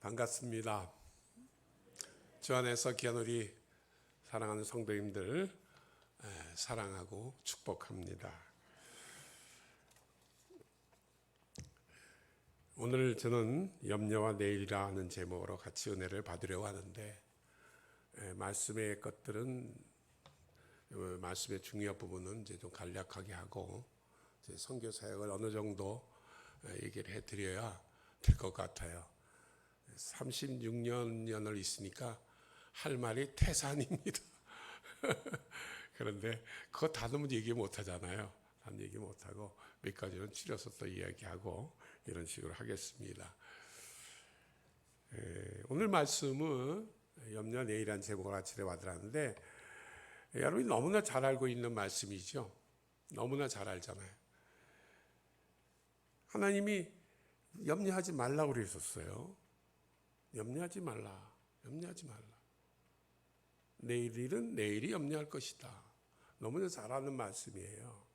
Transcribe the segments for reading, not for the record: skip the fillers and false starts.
반갑습니다. 주 안에서 귀한 우리 사랑하는 성도님들 사랑하고 축복합니다. 오늘 저는 염려와 내일이라는 제목으로 같이 은혜를 받으려고 하는데 말씀의 것들은 말씀의 중요한 부분은 이제 좀 간략하게 하고 선교 사역을 어느 정도 얘기를 해드려야 될 것 같아요. 36년을 있으니까 할 말이 태산입니다. 그런데 그거 다 너무 얘기 못 하잖아요. 다 얘기 못 하고 몇 가지는 줄여서 또 이야기하고 이런 식으로 하겠습니다. 오늘 말씀은 염려 내일이라는 제목을 아침에 받으라는데 여러분이 너무나 잘 알고 있는 말씀이죠. 너무나 잘 알잖아요. 하나님이 염려하지 말라고 그러셨어요. 염려하지 말라. 염려하지 말라. 내일 일은 내일이 염려할 것이다. 너무나 잘 아는 말씀이에요.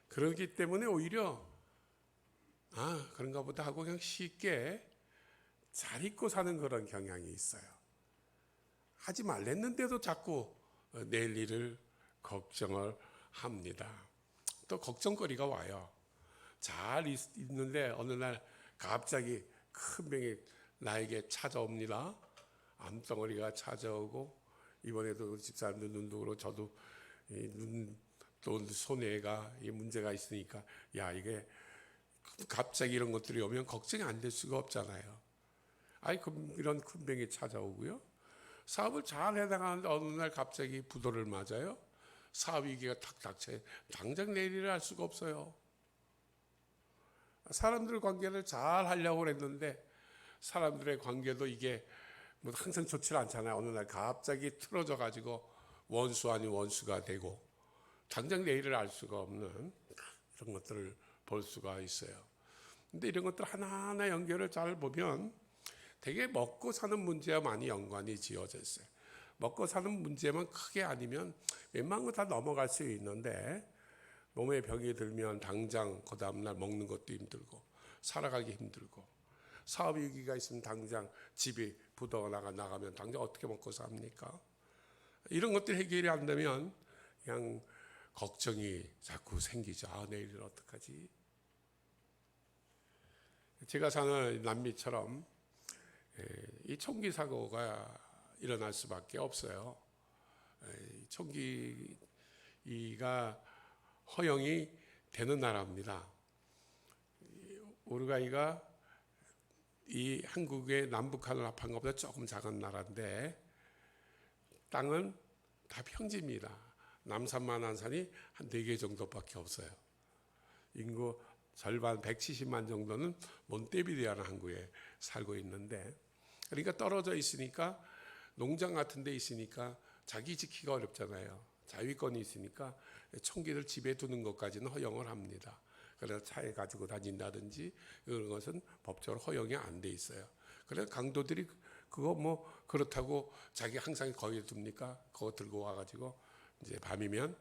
그렇기 때문에 오히려 그런가 보다 하고 그냥 쉽게 잘 잊고 사는 그런 경향이 있어요. 하지 말랬는데도 자꾸 내일 일을 걱정을 합니다. 또 걱정거리가 와요. 잘 있는데 어느 날 갑자기 큰 병이 나에게 찾아옵니다. 암덩어리가 찾아오고 이번에도 집사람들 눈독으로 저도 또 손해가 문제가 있으니까 이게 갑자기 이런 것들이 오면 걱정이 안 될 수가 없잖아요. 이런 큰 병이 찾아오고요. 사업을 잘 해나가는데 어느 날 갑자기 부도를 맞아요. 사업 위기가 탁 닥쳐요. 당장 내일을 할 수가 없어요. 사람들 관계를 잘 하려고 했는데 사람들의 관계도 이게 항상 좋지 않잖아요. 어느 날 갑자기 틀어져 가지고 원수 아닌 원수가 되고 당장 내일을 알 수가 없는 이런 것들을 볼 수가 있어요. 근데 이런 것들 하나하나 연결을 잘 보면 되게 먹고 사는 문제와 많이 연관이 지어져 있어요. 먹고 사는 문제만 크게 아니면 웬만한 거 다 넘어갈 수 있는데 몸에 병이 들면 당장 그 다음날 먹는 것도 힘들고 살아가기 힘들고 사업 위기가 있으면 당장 집이 부도가 나가면 당장 어떻게 먹고 삽니까? 이런 것들 해결이 안 되면 그냥 걱정이 자꾸 생기죠. 내일은 어떡하지? 제가 사는 남미처럼 이 총기 사고가 일어날 수밖에 없어요. 총기가 허용이 되는 나라입니다. 우루과이가 이 한국의 남북한을 합한 것보다 조금 작은 나라인데 땅은 다 평지입니다. 남산만 한산이 한 4개 정도밖에 없어요. 인구 절반 170만 정도는 몬테비데오라는 항구에 살고 있는데 그러니까 떨어져 있으니까 농장 같은 데 있으니까 자기 지키기가 어렵잖아요. 자위권이 있으니까 총기를 집에 두는 것까지는 허용을 합니다. 그래서 차에 가지고 다닌다든지 이런 것은 법적으로 허용이 안 돼 있어요. 그래서 강도들이 그거 그렇다고 자기 항상 거기에 둡니까? 그거 들고 와가지고 이제 밤이면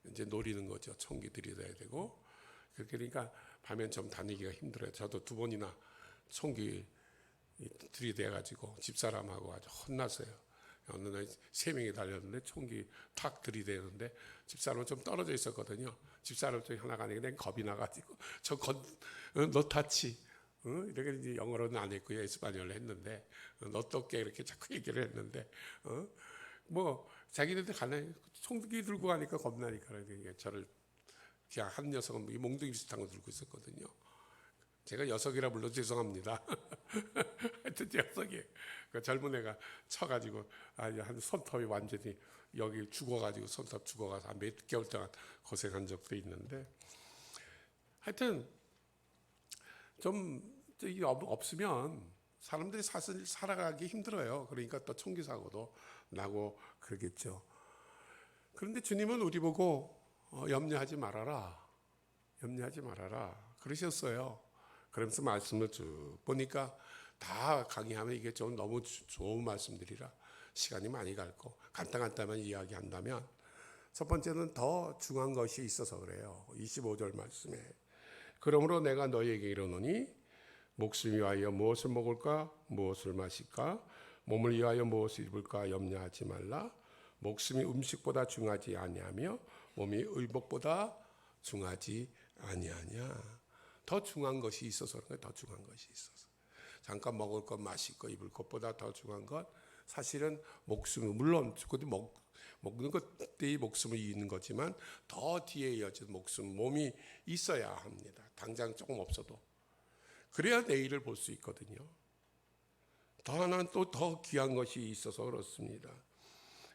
이제 노리는 거죠. 총기 들이대야 되고 그러니까 밤엔 좀 다니기가 힘들어요. 저도 2번이나 총기 들이대가지고 집사람하고 아주 혼났어요. 어느 날 3명이 달렸는데 총기 탁 들이대는데 집사람은 좀 떨어져 있었거든요. 집사람 중에 하나가 아니고 겁이 나가지고 너 타치 이렇게 이제 영어로는 안 했고요. 에스파뇰로 했는데 너 또깨 이렇게 자꾸 얘기를 했는데 자기네들 가네 총기 들고 가니까 겁나니까 저를 그냥 한 녀석은 몽둥이 비슷한 거 들고 있었거든요. 제가 녀석이라 불러 죄송합니다. 하여튼 녀석이 그 젊은 애가 쳐가지고 한 손톱이 완전히 여기 죽어가지고 손톱 죽어가서 한 몇 개월 동안 고생한 적도 있는데 하여튼 좀 없으면 사람들이 사실 살아가기 힘들어요. 그러니까 또 총기 사고도 나고 그러겠죠. 그런데 주님은 우리 보고 염려하지 말아라. 염려하지 말아라. 그러셨어요. 그러면서 말씀을 쭉 보니까 다 강의하면 이게 좀 너무 좋은 말씀들이라 시간이 많이 갈고 간단간단만 이야기한다면 첫 번째는 더 중요한 것이 있어서 그래요. 25절 말씀에 그러므로 내가 너희에게 이르노니 목숨을 위하여 무엇을 먹을까 무엇을 마실까 몸을 위하여 무엇을 입을까 염려하지 말라. 목숨이 음식보다 중하지 아니하며 몸이 의복보다 중하지 아니하냐. 더 중요한 것이 있어서 그런 거예요. 더 중요한 것이 있어서. 잠깐 먹을 것 마실 것 입을 것보다 더 중요한 것 사실은 목숨이 물론 먹는 것들이 목숨을 이기는 거지만 더 뒤에 이어진 목숨 몸이 있어야 합니다. 당장 조금 없어도 그래야 내일을 볼 수 있거든요. 더 하나는 또 더 귀한 것이 있어서 그렇습니다.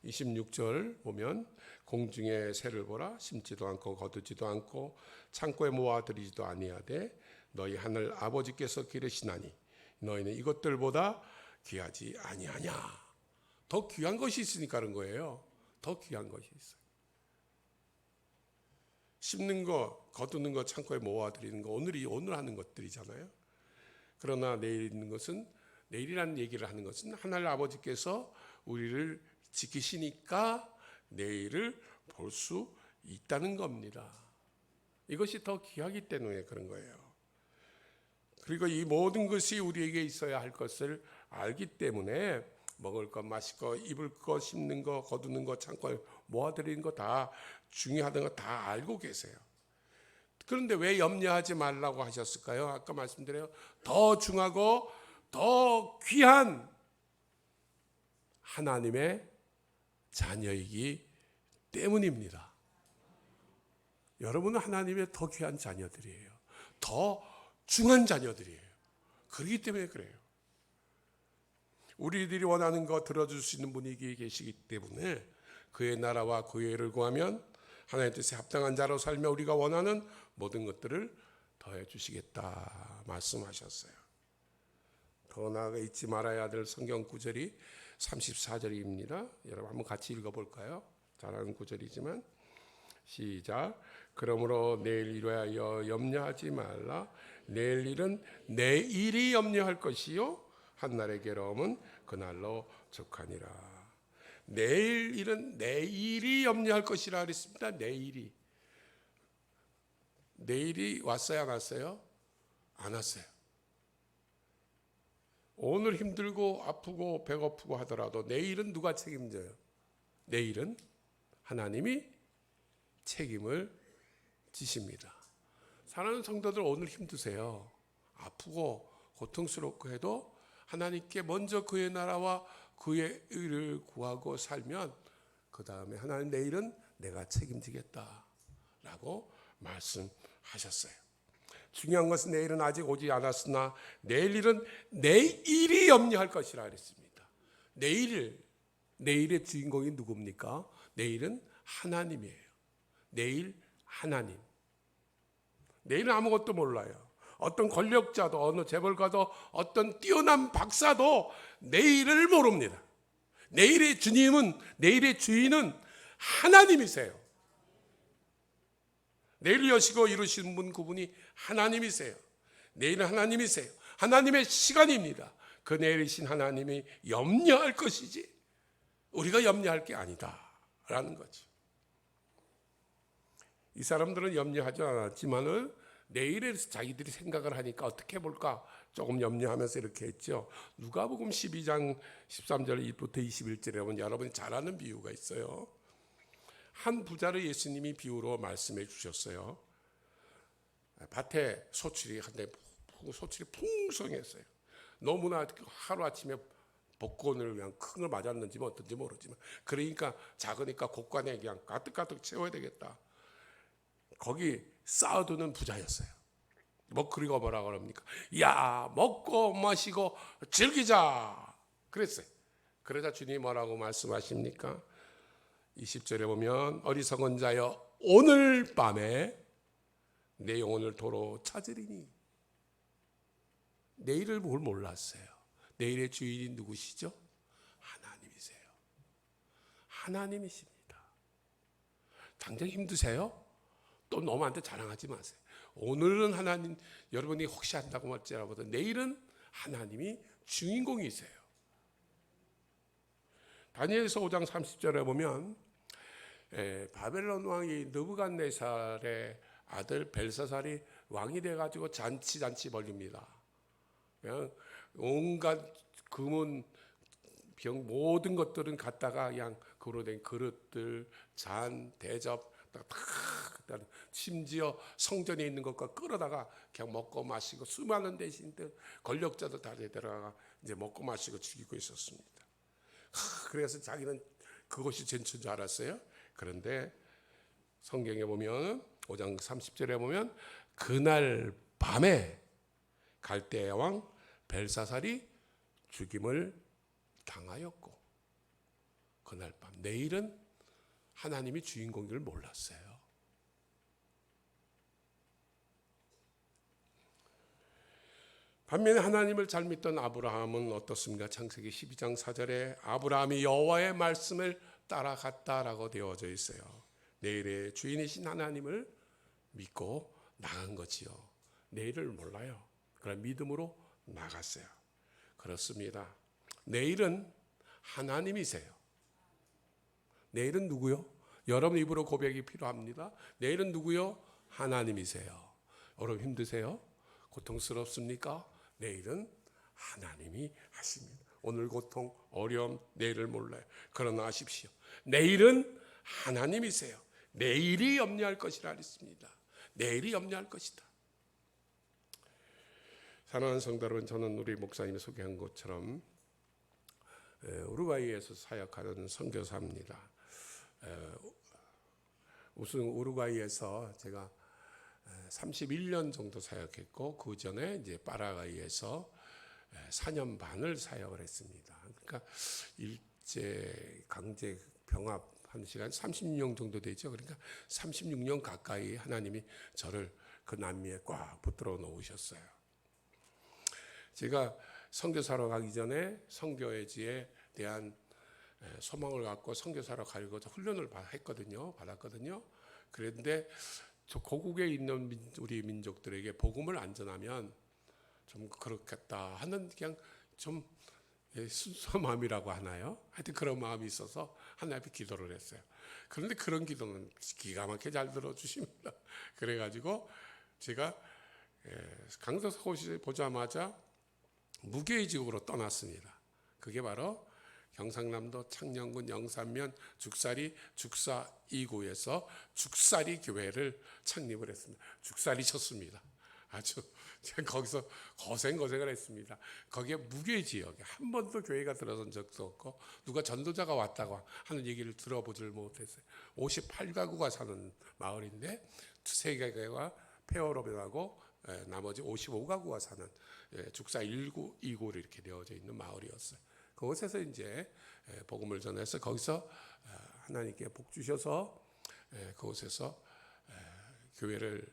26절 보면 공중에 새를 보라 심지도 않고 거두지도 않고 창고에 모아들이지도 아니하되 너희 하늘 아버지께서 기르시나니 너희는 이것들보다 귀하지 아니하냐. 더 귀한 것이 있으니까 그런 거예요. 더 귀한 것이 있어요. 심는 거, 거두는 거, 창고에 모아들이는 거 오늘 하는 것들이잖아요. 그러나 내일 있는 것은 내일이라는 얘기를 하는 것은 하늘 아버지께서 우리를 지키시니까 내일을 볼 수 있다는 겁니다. 이것이 더 귀하기 때문에 그런 거예요. 그리고 이 모든 것이 우리에게 있어야 할 것을 알기 때문에 먹을 것, 마실 것, 입을 것, 심는 것, 거두는 것, 창고에 모아들이는 것 다 중요하다는 거 다 알고 계세요. 그런데 왜 염려하지 말라고 하셨을까요? 아까 말씀드려요. 더 중하고 더 귀한 하나님의 자녀이기 때문입니다. 여러분은 하나님의 더 귀한 자녀들이에요. 더 중한 자녀들이에요. 그렇기 때문에 그래요. 우리들이 원하는 거 들어줄 수 있는 분이 계시기 때문에 그의 나라와 그의 의를 구하면 하나님의 뜻에 합당한 자로 살며 우리가 원하는 모든 것들을 더해 주시겠다 말씀하셨어요. 더 나아가 잊지 말아야 될 성경 구절이 34절입니다. 여러분 한번 같이 읽어볼까요? 잘하는 구절이지만 시작. 그러므로 내일 일하여 염려하지 말라. 내일 일은 내일이 염려할 것이요 한날의 괴로움은 그날로 족하니라. 내일 일은 내일이 염려할 것이라 그랬습니다. 내일이 왔어요 안 왔어요? 안 왔어요. 오늘 힘들고 아프고 배고프고 하더라도 내일은 누가 책임져요? 내일은 하나님이 책임을 지십니다. 사랑하는 성도들 오늘 힘드세요. 아프고 고통스럽고 해도 하나님께 먼저 그의 나라와 그의 의를 구하고 살면 그 다음에 하나님 내일은 내가 책임지겠다라고 말씀하셨어요. 중요한 것은 내일은 아직 오지 않았으나 내일 일은 내일이 염려할 것이라 그랬습니다. 내일의 주인공이 누굽니까? 내일은 하나님이에요. 내일 하나님. 내일은 아무것도 몰라요. 어떤 권력자도 어느 재벌가도 어떤 뛰어난 박사도 내일을 모릅니다. 내일의 주인은 하나님이세요. 내일을 여시고 이루시는 분 그분이 하나님이세요. 내일은 하나님이세요. 하나님의 시간입니다. 그 내일이신 하나님이 염려할 것이지 우리가 염려할 게 아니다라는 거죠. 이 사람들은 염려하지 않았지만은 내일에 자기들이 생각을 하니까 어떻게 볼까 조금 염려하면서 이렇게 했죠. 누가복음 12장 13절 1부터 21절에 보면 여러분이 잘 아는 비유가 있어요. 한 부자를 예수님이 비유로 말씀해 주셨어요. 밭에 소출이 풍성했어요. 너무나 하루아침에 복권을 그냥 큰 걸 맞았는지 뭐 어떤지 모르지만 그러니까 작으니까 곳간에 그냥 가득가득 채워야 되겠다. 거기 쌓아두는 부자였어요. 그리고 뭐라고 합니까? 야, 먹고 마시고 즐기자 그랬어요. 그러자 주님이 뭐라고 말씀하십니까? 20절에 보면 어리석은 자여 오늘 밤에 내 영혼을 도로 찾으리니. 내일을 뭘 몰랐어요. 내일의 주인이 누구시죠? 하나님이세요. 하나님이십니다. 당장 힘드세요? 또 너무한테 자랑하지 마세요. 오늘은 하나님, 여러분이 혹시 한다고 할지라도 내일은 하나님이 주인공이세요. 다니엘서 5장 30절에 보면 바벨론 왕이 느부갓네살의 아들 벨사살이 왕이 돼가지고 잔치 벌립니다. 그냥 온갖 금은 병 모든 것들은 갖다가 그냥 그로 된 그릇들, 잔, 대접 다 심지어 성전에 있는 것과 끌어다가 그냥 먹고 마시고 수많은 대신들 권력자도 다 데려다가 이제 먹고 마시고 즐기고 있었습니다. 그래서 자기는 그것이 전체인 줄 알았어요. 그런데 성경에 보면 5장 30절에 보면 그날 밤에 갈대아 왕 벨사살이 죽임을 당하였고, 그날 밤, 내일은 하나님이 주인공인 줄 몰랐어요. 반면에 하나님을 잘 믿던 아브라함은 어떻습니까? 창세기 12장 4절에 아브라함이 여호와의 말씀을 따라갔다라고 되어져 있어요. 내일의 주인이신 하나님을 믿고 나간 거지요. 내일을 몰라요. 그런 믿음으로 나갔어요. 그렇습니다. 내일은 하나님이세요. 내일은 누구요? 여러분 입으로 고백이 필요합니다. 내일은 누구요? 하나님이세요. 여러분 힘드세요? 고통스럽습니까? 내일은 하나님이 하십니다. 오늘 고통, 어려움, 내일을 몰라요. 그러나 아십시오. 내일은 하나님이세요. 내일이 염려할 것이라 했습니다. 내일이 염려할 것이다. 사랑하는 성도 여러분, 저는 우리 목사님이 소개한 것처럼 우루과이에서 사역하는 선교사입니다. 우선 우루과이에서 제가 31년 정도 사역했고, 그 전에 이제 파라과이에서 4년 반을 사역을 했습니다. 그러니까 일제 강제 병합한 시간 36년 정도 되죠. 그러니까 36년 가까이 하나님이 저를 그 남미에 꽉 붙들어 놓으셨어요. 제가 선교사로 가기 전에 선교회지에 대한 소망을 갖고 선교사로 가려고 훈련을 받았거든요. 그런데 저 고국에 있는 우리 민족들에게 복음을 안 전하면 좀 그렇겠다 하는 그냥 좀 순수한 마음이라고 하나요? 하여튼 그런 마음이 있어서 하나님께 기도를 했어요. 그런데 그런 기도는 기가 막히게 잘 들어주십니다. 그래가지고 제가 강서서울시 보자마자 무계획적으로 떠났습니다. 그게 바로 경상남도 창녕군 영산면 죽사리 죽사 2구에서 죽사리 교회를 창립을 했습니다. 죽사리 쳤습니다. 아주 제가 거기서 고생을 했습니다. 거기에 무교회 지역에 한 번도 교회가 들어선 적도 없고 누가 전도자가 왔다고 하는 얘기를 들어보질 못했어요. 58가구가 사는 마을인데 3개가 폐허로변하고 나머지 55가구가 사는 죽사 1구, 2구로 이렇게 되어져 있는 마을이었어요. 그곳에서 이제 복음을 전해서 거기서 하나님께 복 주셔서 그곳에서 교회를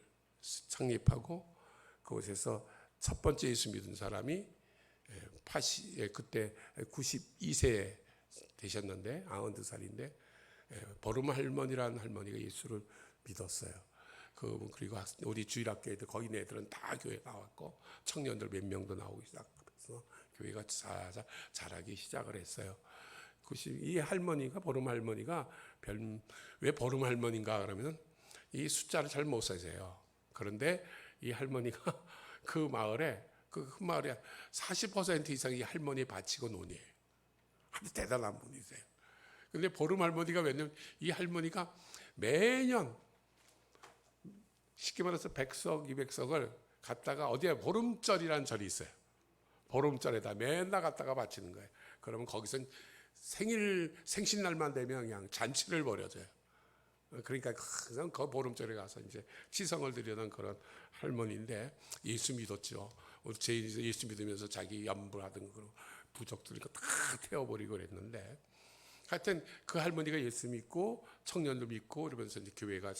창립하고 그곳에서 첫 번째 예수 믿은 사람이 그때 92세 되셨는데 92살인데 보름 할머니라는 할머니가 예수를 믿었어요. 그리고 우리 주일학교에도 거기 애들은 다 교회 나왔고 청년들 몇 명도 나오기 시작해서 교회가 자라기 시작을 했어요. 이 할머니가 보름 할머니가 왜 보름 할머니인가 그러면 이 숫자를 잘 못 세세요. 그런데 이 할머니가 그 마을에 40% 이상 이 할머니 바치고 논이에요. 아주 대단한 분이세요. 근데 보름 할머니가 왜냐면 이 할머니가 매년 쉽게 말해서 100석, 200석을 갖다가 어디에 보름절이라는 절이 있어요. 보름절에다 맨날 갖다가 바치는 거예요. 그러면 거기서 생신날만 되면 그냥 잔치를 벌여줘요. 그러니까 항상 그 보름절에 가서 이제 치성을 드리는 그런 할머니인데 예수 믿었죠. 예수 믿으면서 자기 염불하던 그런 부족들 다 태워버리고 그랬는데 하여튼 그 할머니가 예수 믿고 청년도 믿고 그러면서 이제 교회가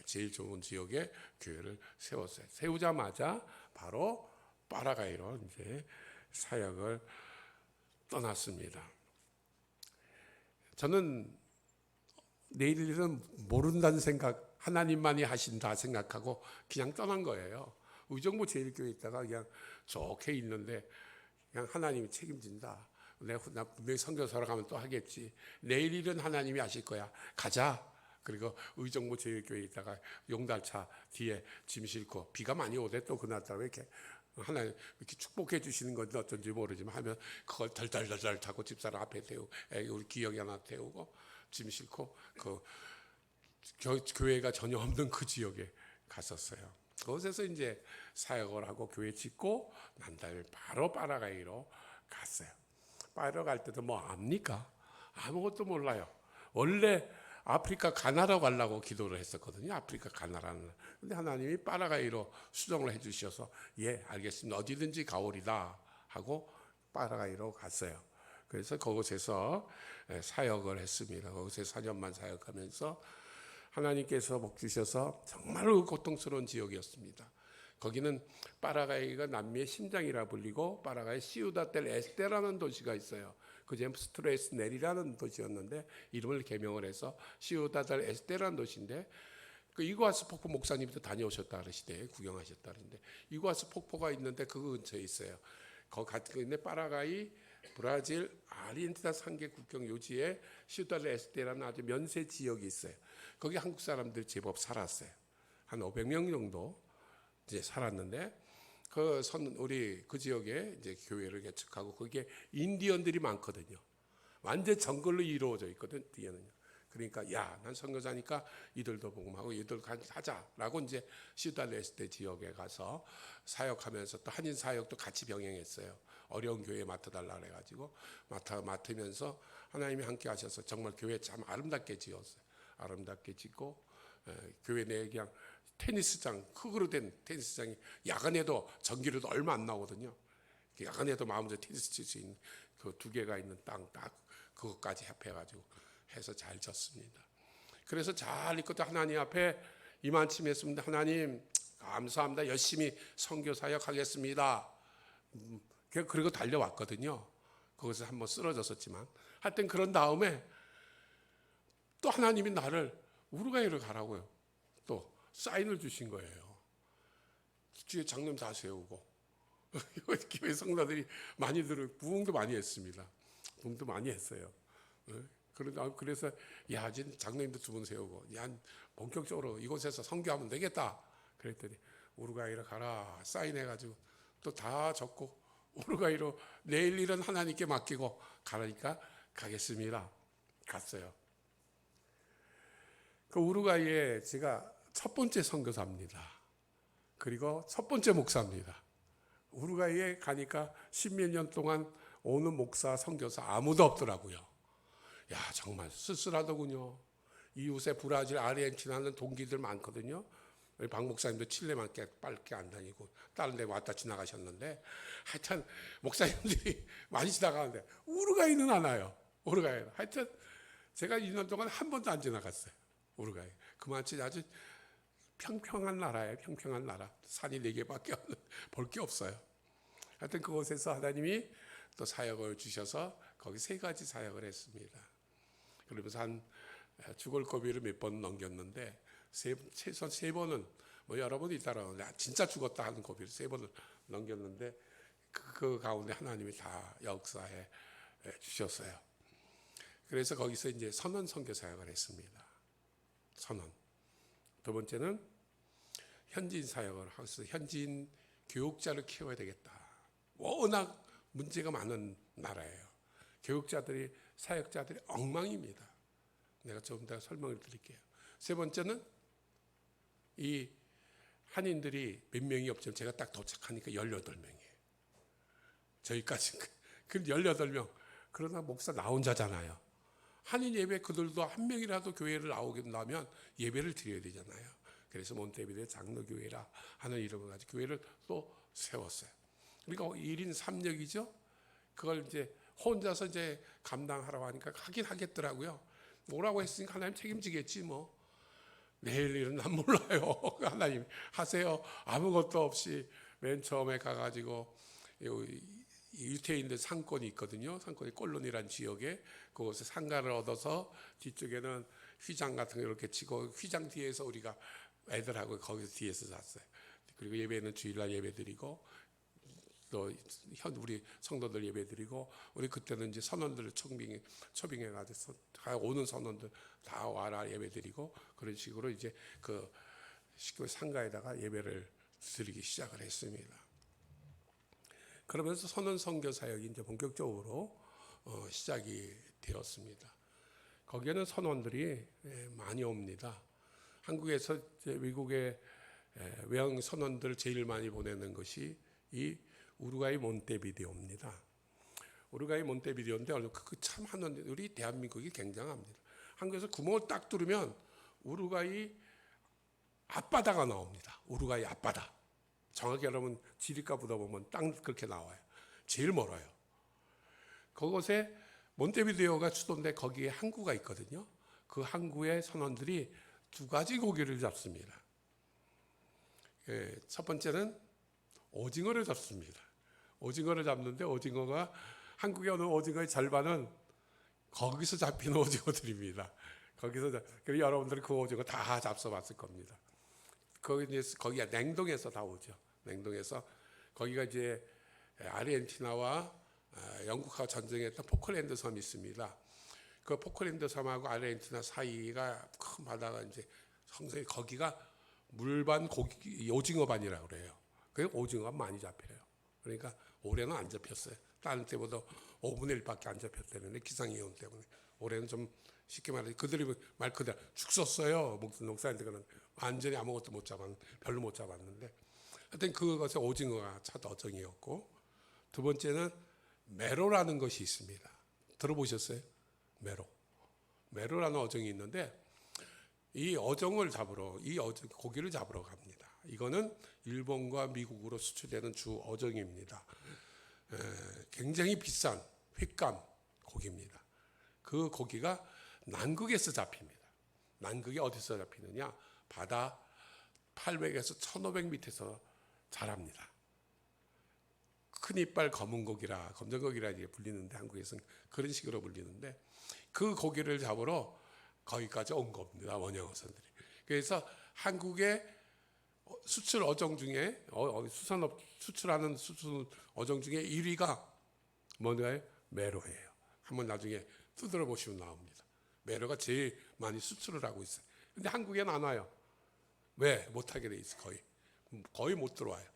제일 좋은 지역에 교회를 세웠어요. 세우자마자 바로 파라과이로 이제 사역을 떠났습니다. 저는 내일 일은 모른다는 생각, 하나님만이 하신다 생각하고 그냥 떠난 거예요. 의정부 제일교회에 있다가 그냥 좋게 있는데 그냥 하나님이 책임진다. 나 분명히 선교사로 가면 또 하겠지. 내일 일은 하나님이 하실 거야. 가자. 그리고 의정부 제일교회에 있다가 용달차 뒤에 짐 싣고 비가 많이 오대 또 그날따라 왜 이렇게 하나님 이렇게 축복해 주시는 건지 어쩐지 모르지만 하면 그걸 덜덜덜덜 타고 집사람 앞에 태우고 우리 기영이 하나 태우고 짐 싣고 그 교회가 전혀 없는 그 지역에 갔었어요. 그곳에서 이제 사역을 하고 교회 짓고 난 다음에 바로 파라과이로 갔어요. 파라과이 갈 때도 뭐 압니까? 아무것도 몰라요. 원래 아프리카 가나라 가려고 기도를 했었거든요. 아프리카 가나라는. 근데 하나님이 파라과이로 수정을 해주셔서 예 알겠습니다. 어디든지 가오리다 하고 파라과이로 갔어요. 그래서 그곳에서 사역을 했습니다. 거기서 4년만 사역하면서 하나님께서 복 주셔서 정말로 고통스러운 지역이었습니다. 거기는 파라과이가 남미의 심장이라 불리고 파라과이 시우다 델 에스테라는 도시가 있어요. 그 제임스 스트레스 넬이라는 도시였는데 이름을 개명을 해서 시우다 델 에스테라는 도시인데 그 이구아스 폭포 목사님도 다녀오셨다 그러시대. 구경하셨다 그러는데 이구아스 폭포가 있는데 그 근처에 있어요. 거기 있는데 파라과이 브라질, 아르헨티나 상계 국경 요지에 시우다 델 에스테라는 아주 면세 지역이 있어요. 거기 한국 사람들 제법 살았어요. 한 500명 정도 이제 살았는데 우리 그 지역에 이제 교회를 개척하고 거기에 인디언들이 많거든요. 완전 정글로 이루어져 있거든 뒤에는요. 그러니까 난 선교사니까 이들도 복음하고 이들 하자라고 이제 시달레스테 지역에 가서 사역하면서 또 한인 사역도 같이 병행했어요. 어려운 교회 맡아달라 그래가지고 맡으면서 하나님이 함께 하셔서 정말 교회 참 아름답게 지었어요. 아름답게 짓고 교회 내에 그냥 테니스장 흙으로 된 테니스장이 야간에도 전기료도 얼마 안 나오거든요. 야간에도 마음대로 테니스 칠 수 있는 그 2개가 있는 땅 딱 그것까지 합해가지고 해서 잘 졌습니다. 그래서 잘 있거든 하나님 앞에 이만침했습니다. 하나님 감사합니다. 열심히 선교 사역하겠습니다. 그리고 달려왔거든요. 거기서 한번 쓰러졌었지만 하여튼 그런 다음에 또 하나님이 나를 우루과이로 가라고요. 또 사인을 주신 거예요. 뒤에 장로님 다 세우고 교회 성도들이 많이 부흥도 많이 했습니다. 부흥도 많이 했어요. 그래서 이제 장로님도 2분 세우고 본격적으로 이곳에서 선교하면 되겠다. 그랬더니 우루과이로 가라 사인해가지고 또 다 적고 우루과이로 내일 일은 하나님께 맡기고 가라니까 가겠습니다. 갔어요. 그 우루과이에 제가 첫 번째 선교사입니다. 그리고 첫 번째 목사입니다. 우루과이에 가니까 10몇 년 동안 오는 목사, 선교사 아무도 없더라고요. 정말 쓸쓸하더군요. 이웃에 브라질, 아르헨티나는 동기들 많거든요. 박 목사님도 칠레밖에 안 다니고 다른 데 왔다 지나가셨는데 하여튼 목사님들이 많이 지나가는데 우루과이는 안 와요. 우루과이. 하여튼 제가 2년 동안 한 번도 안 지나갔어요. 우루과이. 그만치 아주 평평한 나라예요. 평평한 나라. 산이 4개밖에 볼 게 없어요. 하여튼 그곳에서 하나님이 또 사역을 주셔서 거기 3가지 사역을 했습니다. 그러면서 한 죽을 고비를 몇 번 넘겼는데 최소한 3번은 여러분이 따라오는데 진짜 죽었다 하는 고비를 3번을 넘겼는데 그 가운데 하나님이 다 역사해 주셨어요. 그래서 거기서 이제 선언 선교 사역을 했습니다. 선언. 2번째는 현지인 사역을 하면서 현지인 교육자를 키워야 되겠다. 워낙 문제가 많은 나라예요. 교육자들이 사역자들이 엉망입니다. 내가 좀 더 설명을 드릴게요. 3번째는 이 한인들이 몇 명이 없지만 제가 딱 도착하니까 18명이에요. 저희까지 그 18명. 그러나 목사 나 혼자잖아요. 한인 예배 그들도 한 명이라도 교회를 나오겠다면 예배를 드려야 되잖아요. 그래서 몬테비데오 장로교회라 하는 이름을 가지고 교회를 또 세웠어요. 그러니까 1인 3역이죠. 그걸 이제 혼자서 이제 감당하라고 하니까 하긴 하겠더라고요. 뭐라고 했으니까 하나님 책임지겠지 뭐. 내일 일은 난 몰라요. 하나님 하세요. 아무것도 없이 맨 처음에 가가지고 유태인들 상권이 있거든요. 상권이 콜론이라는 지역에 그곳에 상가를 얻어서 뒤쪽에는 휘장 같은 거 이렇게 치고 휘장 뒤에서 우리가 애들하고 거기서 뒤에서 잤어요. 그리고 예배는 주일날 예배드리고 또 우리 성도들 예배드리고 우리 그때는 이제 선원들을 초빙해가지고 오는 선원들 다 와라 예배드리고 그런 식으로 이제 그 식구 상가에다가 예배를 드리기 시작을 했습니다. 그러면서 선원 선교 사역이 이제 본격적으로 시작이 되었습니다. 거기에는 선원들이 많이 옵니다. 한국에서 이제 외국의 외형 선원들 제일 많이 보내는 것이 이 우루과이 몬테비데오입니다. 우루과이 몬테비데오인데 참 한원들이 대한민국이 굉장합니다. 한국에서 구멍을 딱 뚫으면 우루과이 앞바다가 나옵니다. 우루과이 앞바다. 정확히 여러분 지리가보다 보면 딱 그렇게 나와요. 제일 멀어요. 그곳에 몬테비데오가 수도인데 거기에 항구가 있거든요. 그 항구의 선원들이 두 가지 고기를 잡습니다. 첫 번째는 오징어를 잡습니다. 오징어를 잡는데 오징어가 한국에 오는 오징어의 절반은 거기서 잡힌 오징어들입니다. 그리고 여러분들이 그 오징어 다 잡숴봤을 겁니다. 거기가 냉동에서 다 오죠. 냉동에서 거기가 이제 아르헨티나와 영국하고 전쟁했던 포클랜드 섬이 있습니다. 그 포클랜드 섬하고 아르헨티나 사이가 큰 바다가 이제 성서에 거기가 물반 고기 오징어반이라고 그래요. 그 오징어가 많이 잡혀요. 그러니까 올해는 안 잡혔어요. 다른 때보다 5분의 1밖에 안 잡혔다는데 기상이온 때문에 올해는 좀 쉽게 말해 그들이 말 그대로 죽었어요. 목사님들은 완전히 아무것도 못 잡았는데 별로 못 잡았는데 하여튼 그것에 오징어가 첫 어종이었고 두 번째는 메로라는 것이 있습니다. 들어보셨어요? 메로라는 어종이 있는데 이 어종을 잡으러 고기를 잡으러 갑니다. 이거는 일본과 미국으로 수출되는 주 어종입니다. 굉장히 비싼 횟감 고기입니다. 그 고기가 남극에서 잡힙니다. 남극이 어디서 잡히느냐? 바다 800에서 1500m에서 자랍니다. 큰 이빨 검은 고기라 검정고기라 이제 불리는데 한국에서는 그런 식으로 불리는데 그 고기를 잡으러 거기까지 온 겁니다. 원형어선들이. 그래서 한국의 수출 어종 중에 수산업 수출하는 수출 어종 중에 1위가 뭐냐요? 메로예요. 한번 나중에 두드려 보시면 나옵니다. 메로가 제일 많이 수출을 하고 있어요. 근데 한국에는 안 와요. 왜? 못하게 돼 있어. 거의 못 들어와요.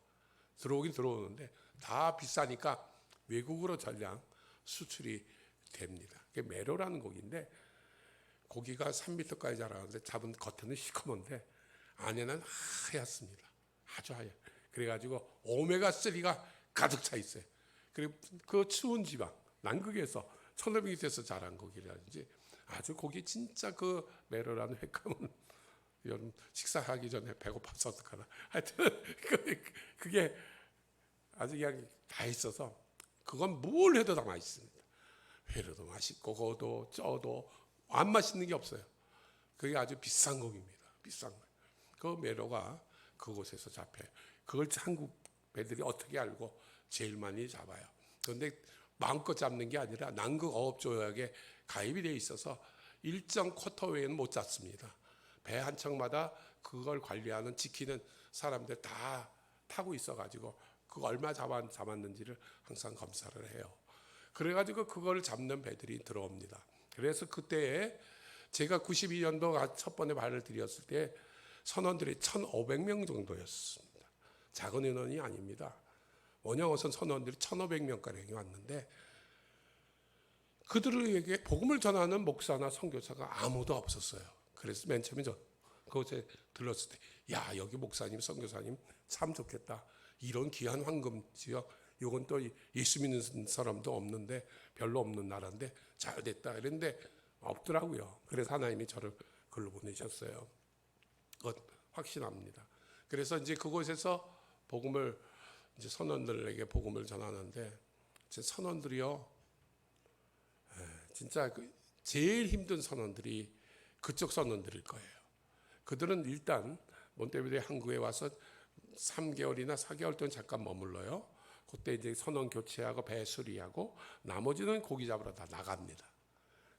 들어오긴 들어오는데 다 비싸니까 외국으로 전량 수출이 됩니다. 그게 메로라는 고기인데 고기가 3m까지 자라는데 잡은 겉에는 시커먼데 안에는 하얗습니다. 아주 하얘. 그래가지고 오메가3가 가득 차 있어요. 그리고 그 추운 지방 남극에서 1500m에서 자란 고기라든지 아주 고기 진짜 그 메로라는 횟감은 여러분 식사하기 전에 배고파서 어떡하나 하여튼 그게 아주 그냥 다 있어서 그건 뭘 해도 다 맛있습니다. 회로도 맛있고 고도 쪄도 안 맛있는 게 없어요. 그게 아주 비싼 고기입니다. 비싼 거. 그 메로가 그곳에서 잡혀요. 그걸 한국 배들이 어떻게 알고 제일 많이 잡아요. 그런데 마음껏 잡는 게 아니라 남극 어업조약에 가입이 되어 있어서 일정 쿼터 외에는 못 잡습니다. 배 한 척마다 그걸 관리하는 지키는 사람들 다 타고 있어가지고 그거 얼마 잡았는지를 항상 검사를 해요. 그래가지고 그걸 잡는 배들이 들어옵니다. 그래서 그때에 제가 92년도 첫 번에 발을 들였을 때 선원들이 1,500명 정도였습니다. 작은 인원이 아닙니다. 원형어선 선원들이 1,500명가량이 왔는데 그들에게 복음을 전하는 목사나 선교사가 아무도 없었어요. 그래서 맨 처음에 그곳에 들렀을 때 야 여기 목사님 선교사님 참 좋겠다. 이런 귀한 황금 지역 이건 또 예수 믿는 사람도 없는데 별로 없는 나라인데 잘 됐다 이랬는데 없더라고요. 그래서 하나님이 저를 글로 보내셨어요. 그것 확신합니다. 그래서 이제 그곳에서 복음을 이제 선원들에게 복음을 전하는데 제 선원들이요 진짜 제일 힘든 선원들이 그쪽 선원들일 거예요. 그들은 일단 몬테비데오 항구에 와서 3개월이나 4개월 동안 잠깐 머물러요. 그때 이제 선원 교체하고 배 수리하고 나머지는 고기 잡으러 다 나갑니다.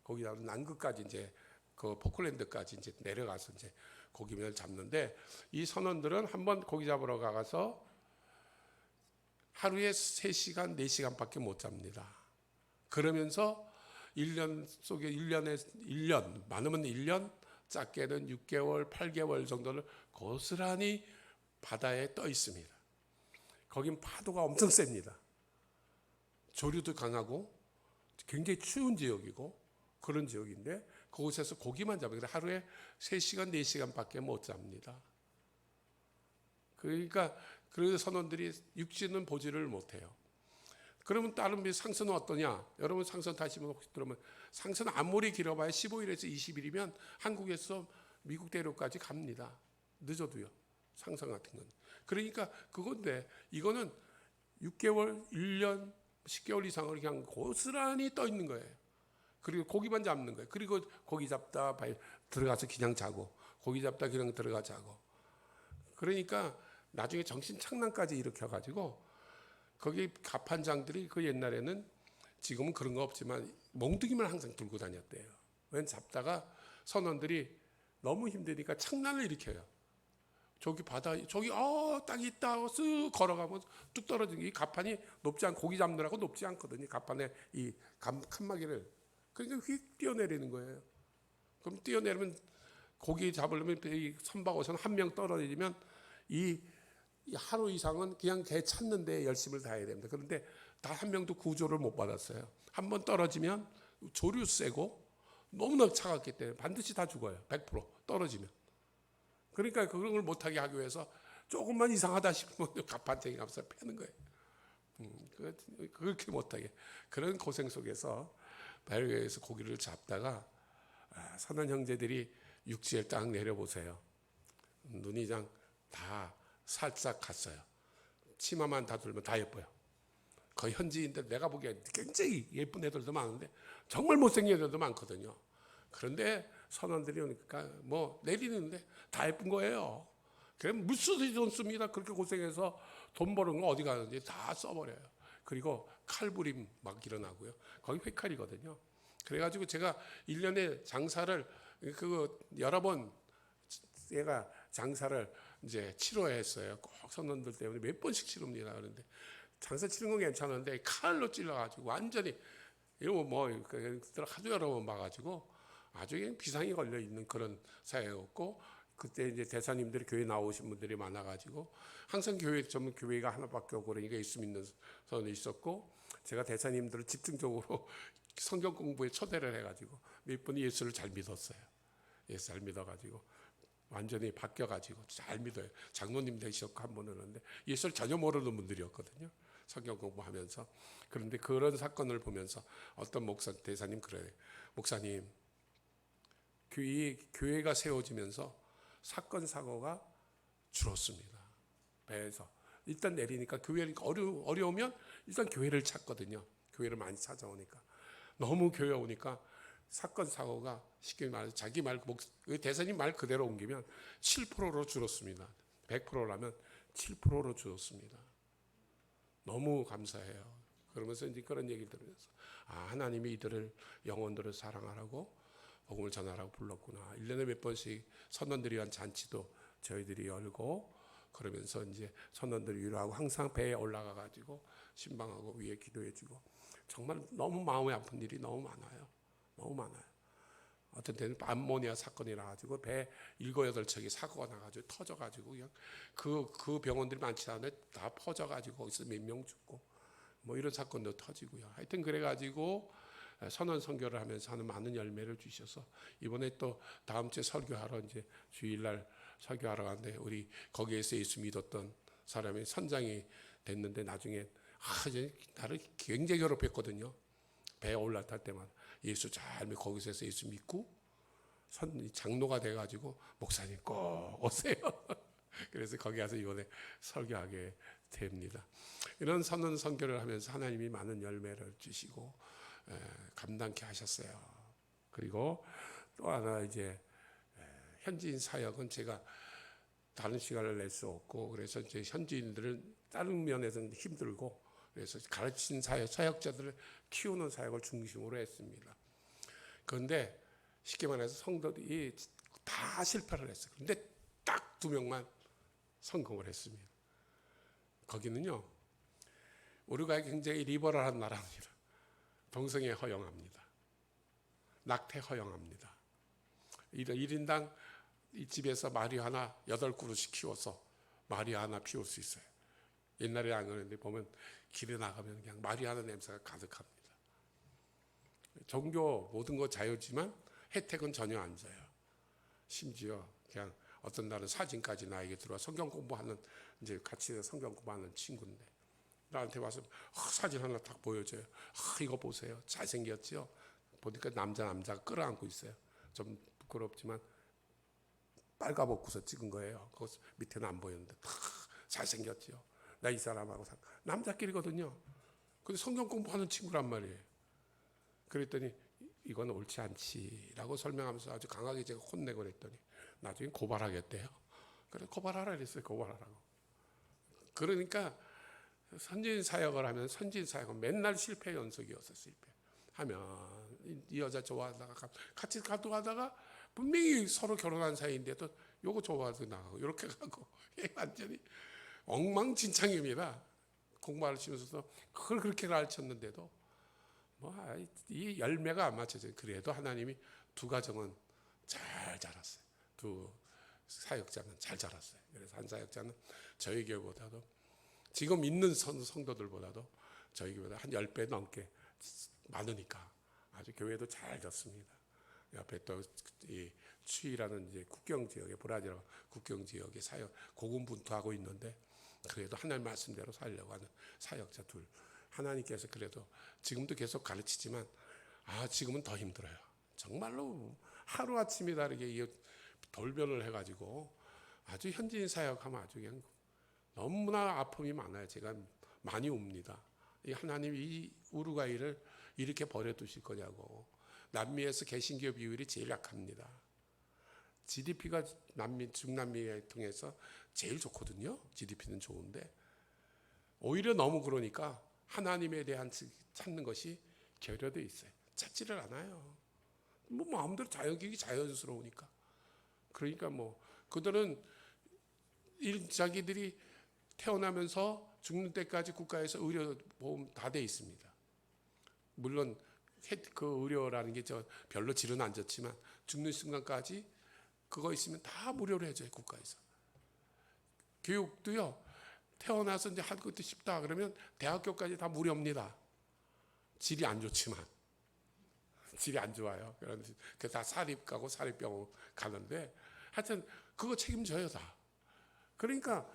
고기 잡으러 남극까지 이제 그 포클랜드까지 이제 내려가서 이제 고기를 잡는데 이 선원들은 한번 고기 잡으러 가서 하루에 3시간, 4시간밖에 못 잡니다. 그러면서 1년 속에 1년 많으면 1년 작게는 6개월, 8개월 정도를 고스란히 바다에 떠 있습니다. 거긴 파도가 엄청 셉니다. 조류도 강하고 굉장히 추운 지역이고 그런 지역인데 그곳에서 고기만 잡아요. 하루에 3시간, 4시간밖에 못 잡니다. 그러니까 그 선원들이 육지는 보지를 못해요. 그러면 다른 상선은 어떠냐? 여러분 상선 타시면 혹시 들으면 상선 아무리 길어봐야 15일에서 20일이면 한국에서 미국 대륙까지 갑니다. 늦어도요. 상선 같은 건. 그러니까 그건데 이거는 6개월, 1년, 10개월 이상을 그냥 고스란히 떠 있는 거예요. 그리고 고기만 잡는 거예요. 그리고 고기 잡다 들어가서 그냥 자고 고기 잡다 그냥 들어가 자고. 그러니까 나중에 정신착란까지 일으켜가지고 거기 갑판장들이 그 옛날에는 지금은 그런 거 없지만 몽둥이만 항상 들고 다녔대요. 웬 잡다가 선원들이 너무 힘드니까 착란을 일으켜요. 저기 바다 저기 땅이 있다 쓱 걸어가면 뚝 떨어지는 이 갑판이 높지 않고 고기 잡느라고 높지 않거든요. 갑판에 이 칸막이를 그러니까 휙 뛰어내리는 거예요. 그럼 뛰어내리면 고기 잡으려면 이 선박어선 한 명 떨어지면 이 하루 이상은 그냥 개 찾는데 열심을 다해야 됩니다. 그런데 단 한 명도 구조를 못 받았어요. 한번 떨어지면 조류 세고 너무나 차갑기 때문에 반드시 다 죽어요. 100% 떨어지면. 그러니까 그런 걸 못하게 하기 위해서 조금만 이상하다 싶으면 갑판쟁이 가면서 패는 거예요. 그렇게 못하게. 그런 고생 속에서 배에서 고기를 잡다가 선원 형제들이 육지에 딱 내려보세요. 눈이 그냥 다 살짝 갔어요. 치마만 다 들면 다 예뻐요. 거의 현지인들 내가 보기엔 굉장히 예쁜 애들도 많은데 정말 못생긴 애들도 많거든요. 그런데 선원들이 오니까 뭐 내리는데 다 예쁜 거예요. 그럼 무수히 돈 씁니다. 그렇게 고생해서 돈 버는 거 어디 가는지 다 써버려요. 그리고 칼부림 막 일어나고요. 거기 회칼이거든요. 그래가지고 제가 1년에 장사를 여러 번 얘가 장사를 이제 치러했어요. 꼭 선원들 때문에 몇 번씩 치릅니다. 그런데 장사 치는 건 괜찮은데 칼로 찔러가지고 완전히 이러고 뭐 하도 여러 번 봐가지고 아주 그냥 비상이 걸려 있는 그런 사회였고 그때 이제 대사님들이 교회 나오신 분들이 많아가지고 항상 전문 교회가 하나밖에 없고 그러니까 있음 있는 선이 있었고 제가 대사님들을 집중적으로 성경 공부에 초대를 해가지고 몇 분이 예수를 잘 믿었어요. 예수 잘 믿어가지고 완전히 바뀌어가지고 잘 믿어요. 장로님 되셨고 한 분은 그런데 예수를 전혀 모르는 분들이었거든요. 성경 공부하면서. 그런데 그런 사건을 보면서 어떤 대사님 그래요. 목사님, 교회가 세워지면서 사건 사고가 줄었습니다. 배에서 일단 내리니까 교회가 어려우면 일단 교회를 찾거든요. 교회를 많이 찾아오니까 너무 교회 오니까 사건 사고가 쉽게 말해서 자기 말 대사님 말 그대로 옮기면 7%로 줄었습니다. 100%라면 7%로 줄었습니다. 너무 감사해요. 그러면서 이제 그런 얘기를 들으면서 하나님이 이들을 영혼들을 사랑하라고 복음을 전하라고 불렀구나. 1년에 몇 번씩 선원들이 위한 잔치도 저희들이 열고 그러면서 이제 선원들을 위로하고 항상 배에 올라가 가지고 신방하고 위에 기도해주고 정말 너무 마음이 아픈 일이 너무 많아요. 너무 많아요. 어떤 때는 암모니아 사건이 나가지고 배 7, 8척이 사고가 나가지고 터져가지고 그냥 그 병원들이 많지 않은데 다 퍼져가지고 거기서 몇 명 죽고 뭐 이런 사건도 터지고요. 하여튼 그래가지고 선언 선교를 하면서 하는 많은 열매를 주셔서 이번에 또 다음 주에 설교하러 이제 주일날 설교하러 가는데 우리 거기에서 예수 믿었던 사람이 선장이 됐는데 나중에 나를 굉장히 괴롭혔거든요. 배에 올라탈 때마다 예수 잘 믿고 거기서 예수 믿고 장로가 돼가지고 목사님 꼭 오세요. 그래서 거기 가서 이번에 설교하게 됩니다. 이런 선언 선교를 하면서 하나님이 많은 열매를 주시고 감당케 하셨어요. 그리고 또 하나 이제 현지인 사역은 제가 다른 시간을 낼 수 없고 그래서 이제 현지인들은 다른 면에서는 힘들고 그래서 가르치는 사역자들을 키우는 사역을 중심으로 했습니다. 그런데 쉽게 말해서 성도들이 다 실패를 했어요. 그런데 딱 2명만 성공을 했습니다. 거기는요, 우리가 굉장히 리버럴한 나라입니다. 동성애 허용합니다. 낙태 허용합니다. 1인당 이 집에서 마리화나 8그릇씩 키워서 마리화나 피울 수 있어요. 옛날에 안 그랬는데 보면 길에 나가면 그냥 마리아나 냄새가 가득합니다. 종교 모든 거 자유지만 혜택은 전혀 안 줘요. 심지어 그냥 어떤 날은 사진까지 나에게 들어와 성경 공부하는 이제 같이 성경 공부하는 친구인데 나한테 와서 사진 하나 딱 보여줘요. 이거 보세요. 잘생겼죠? 보니까 남자가 끌어안고 있어요. 좀 부끄럽지만 빨가벗고서 찍은 거예요. 그거 밑에는 안 보였는데 잘생겼죠? 나 이 사람하고 남자끼리거든요. 근데 성경 공부하는 친구란 말이에요. 그랬더니 이건 옳지 않지라고 설명하면서 아주 강하게 제가 혼내고 그랬더니 나중에 고발하겠대요. 그래서 고발하라 그랬어요. 고발하라고. 그러니까 선진 사역을 하면 선진 사역은 맨날 실패 연속이었어. 실패하면 이 여자 좋아하다가 같이 가다가 분명히 서로 결혼한 사이인데도 요거 좋아하고 나가고 이렇게 가고 완전히 엉망진창입니다. 공부하시면서도 그걸 그렇게 가르쳤는데도 이 열매가 안 맞춰져요. 그래도 하나님이 두 가정은 잘 자랐어요. 두 사역자는 잘 자랐어요. 그래서 한 사역자는 저희 교회보다도 지금 있는 성도들보다도 저희 교회보다 한 10배 넘게 많으니까 아주 교회도 잘 졌습니다. 옆에 또 이 추이라는 이제 국경 지역에 브라질 국경 지역에 사역 고군분투하고 있는데 그래도 하나님 말씀대로 살려고 하는 사역자 둘. 하나님께서 그래도 지금도 계속 가르치지만 지금은 더 힘들어요. 정말로 하루아침이 다르게 돌변을 해가지고 아주 현지인 사역하면 아주 그냥 너무나 아픔이 많아요. 제가 많이 웁니다. 하나님이 이 우루과이를 이렇게 버려두실 거냐고. 남미에서 개신교 비율이 제일 약합니다. GDP가 중남미에 통해서 제일 좋거든요. GDP는 좋은데 오히려 너무 그러니까 하나님에 대한 찾는 것이 결여되어 있어요. 찾지를 않아요. 마음대로 자연격이 자연스러우니까. 그러니까 그들은 자기들이 태어나면서 죽는 때까지 국가에서 의료보험 다 돼 있습니다. 물론 그 의료라는 게 별로 질은 안 좋지만 죽는 순간까지 그거 있으면 다 무료로 해줘요. 국가에서. 교육도요. 태어나서 이제 할 것도 쉽다 그러면 대학교까지 다 무료입니다. 질이 안 좋지만 질이 안 좋아요. 그래서 다 사립 가고 사립병원 가는데 하여튼 그거 책임져요 다. 그러니까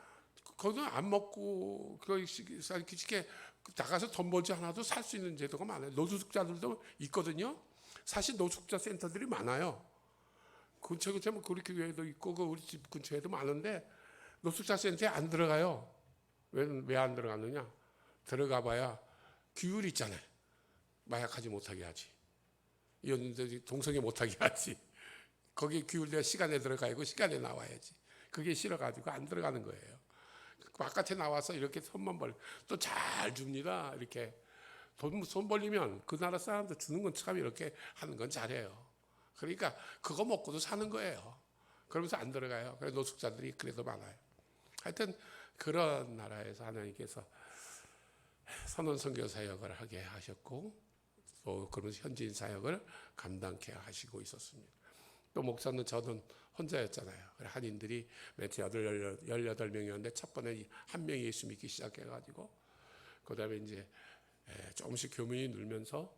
거기서 안 먹고 쉽게 나가서 돈 벌지 않아도 살 수 있는 제도가 많아요. 노숙자들도 있거든요. 사실 노숙자 센터들이 많아요. 근처에 우리 교회도 있고 우리 집 근처에도 많은데 노숙자 센터에 안 들어가요. 왜 안 들어가느냐? 들어가 봐야 규율이 있잖아요. 마약하지 못하게 하지. 동성애 못하게 하지. 거기 규율대로 시간에 들어가고 시간에 나와야지. 그게 싫어가지고 안 들어가는 거예요. 바깥에 나와서 이렇게 손만 벌, 또 잘 줍니다. 이렇게 손 벌리면 그 나라 사람들 주는 건 참 이렇게 하는 건 잘해요. 그러니까 그거 먹고도 사는 거예요. 그러면서 안 들어가요. 그래서 노숙자들이 그래도 많아요. 하여튼 그런 나라에서 하나님께서 선원 선교 사역을 하게 하셨고 또 그러면서 현지인 사역을 감당케 하시고 있었습니다. 또 목사는 저는 혼자였잖아요. 한인들이 매체 18명이었는데 첫 번에 한 명이 예수 믿기 시작해가지고 그 다음에 이제 조금씩 교민이 늘면서